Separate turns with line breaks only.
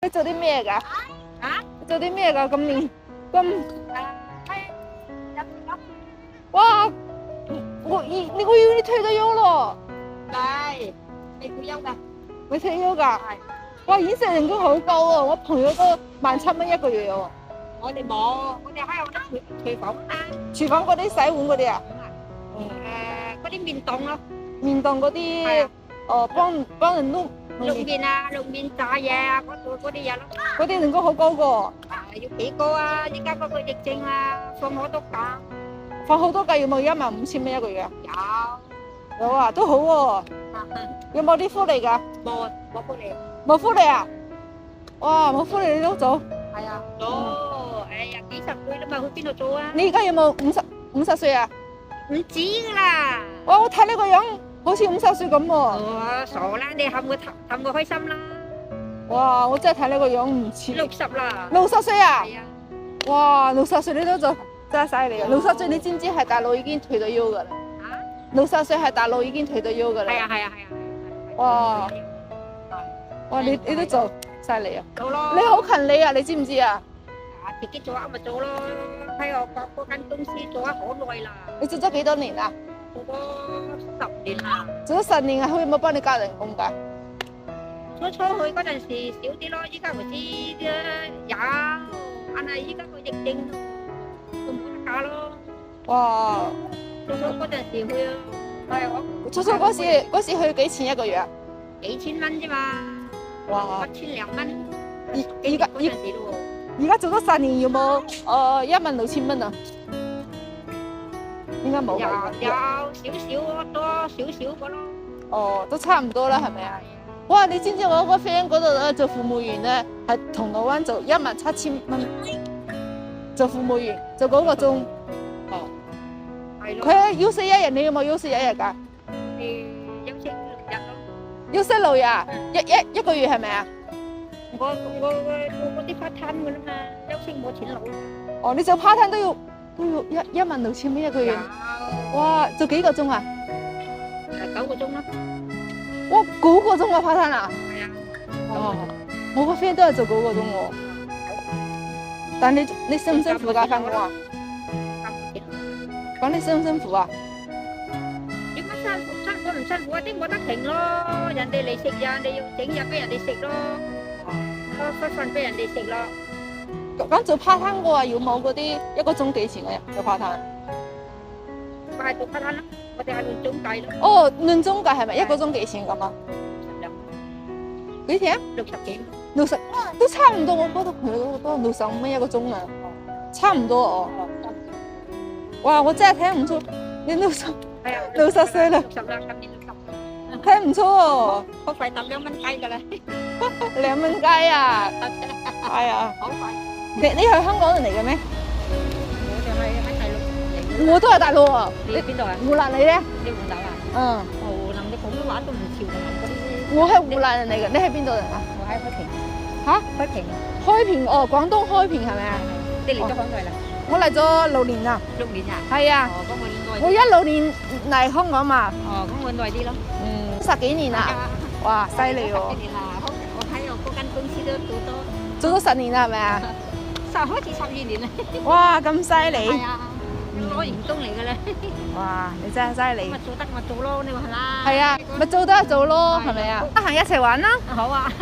你做啲咩㗎？
啊？
做啲咩㗎？今年咁
入
哇！我以你退咗休咯？
嚟，未退休㗎。
未退休㗎？
係。
哇！飲食人工好高啊！我朋友都17,000一個月喎。
我哋冇，我哋喺有得廚房啊。
廚房嗰啲洗碗嗰啲啊？
嗰啲面檔咯。
面檔嗰啲，幫人碌
淥面啊，淥面炸嘢啊，嗰啲嘢咯。
嗰啲人工好高㗎。
要幾高啊？依家嗰個疫症啊，放好多假。
放好多假，有冇15,000蚊一個月啊？有啊，都好喎。有冇啲福利㗎？
冇福利。
冇福利啊？哇，冇福利你都做？
係啊，做。哎呀，幾十歲啦嘛，去邊度做啊？
你而家有冇50歲啊？
唔止㗎啦。
哇，我睇你個樣好似50歲咁喎。
我傻啦，你氹我開心啦。
哇，我真係睇你個樣唔似。
60啦。
60歲啊？
係啊。
哇，60歲你都做，真係犀利啊！60歲你知唔知係大陸已經退咗休㗎啦？60歲係大陸已經退咗休㗎啦。
係啊。
哇！哇，你都做，犀利啊！
做咯。
你好勤力啊，你知唔知啊？
自己做咪做咯，喺我嗰間公司做咗好耐啦。
你做咗幾多年啊？
做咗10年啦。
做咗10年啊，佢有冇幫你加人工㗎？
初去嗰陣時少啲咯，依家唔知有，但係依家個疫症都冇得加咯。
哇！
初嗰陣時去啊，係我
初嗰時去幾錢一個月啊？
幾千蚊啫嘛。
哇
！1000-2000蚊。
而家
嗰陣時咯喎。
而家做咗10年，有冇16,000蚊啊？應該冇吧。
有少少多少少個咯。
哦，都差唔多啦，係咪啊？哇！你知唔知我個 friend 嗰度咧做服務員咧，係銅鑼灣做17,000蚊，做服務員做9個鐘。哦。
係咯。
佢休息1日，你有冇休息1日㗎？
休息6日咯。
休息6日，一個月係咪啊？
我做嗰啲 part time 㗎啦嘛，休息冇錢攞。
哦，你做 part time 都要16,000蚊一個月。哇！做幾個鐘啊
？9個鐘咯。
哇，9個鐘啊 part time 啊？
係啊。
哦，我個 friend 都係做9個鐘喎。但你辛唔辛苦㗎翻工啊？講你辛唔辛苦啊？
點解辛苦唔辛苦啊？啲冇得停咯，人哋嚟食嘢，你要整嘢俾人哋食咯，開飯俾人哋食咯。
咁做 part time 嘅話，要冇嗰啲1個鐘幾錢嘅做 part time？
我係做 part time 咯，我哋係論鐘計咯。
哦，論鐘計係咪1個鐘幾錢咁啊？62。幾錢啊
？60幾。
60都差唔多，我覺得佢嗰個都65蚊1個鐘啊，差唔多哦。哇！我真係睇唔出你60歲啦。
60啦，今年60。
睇唔出喎。
好快揼2蚊雞㗎啦。
2蚊雞啊！係啊。
好快。
你係香港人嚟嘅咩？
我就係喺大陸嚟。
我都係大陸啊。
你邊度啊？
湖南你咧？
你湖南啊？
嗯。
湖南嘅普通話都唔似湖南嗰啲。
我係湖南人嚟嘅，你係邊度人啊？
我喺開平。
嚇？
開平。
開平哦，廣東開平係咪啊？
你嚟咗好耐啦？
我嚟咗6年啦。
6年啊？
係啊。
哦，咁我
我16年嚟香港嘛。
哦，咁我耐啲咯。
10幾年啦。哇，犀利喎！10
幾年啦，我喺我嗰間公司都
做咗10年啦，係咪啊？
開始12年啦。
哇，咁犀利！
係啊，攞年終嚟嘅咧。
哇，你真係犀利！
咪做得咪做咯，你話係啦。
係啊，咪做得就做咯，係咪啊？得閒一齊玩啦。
好啊。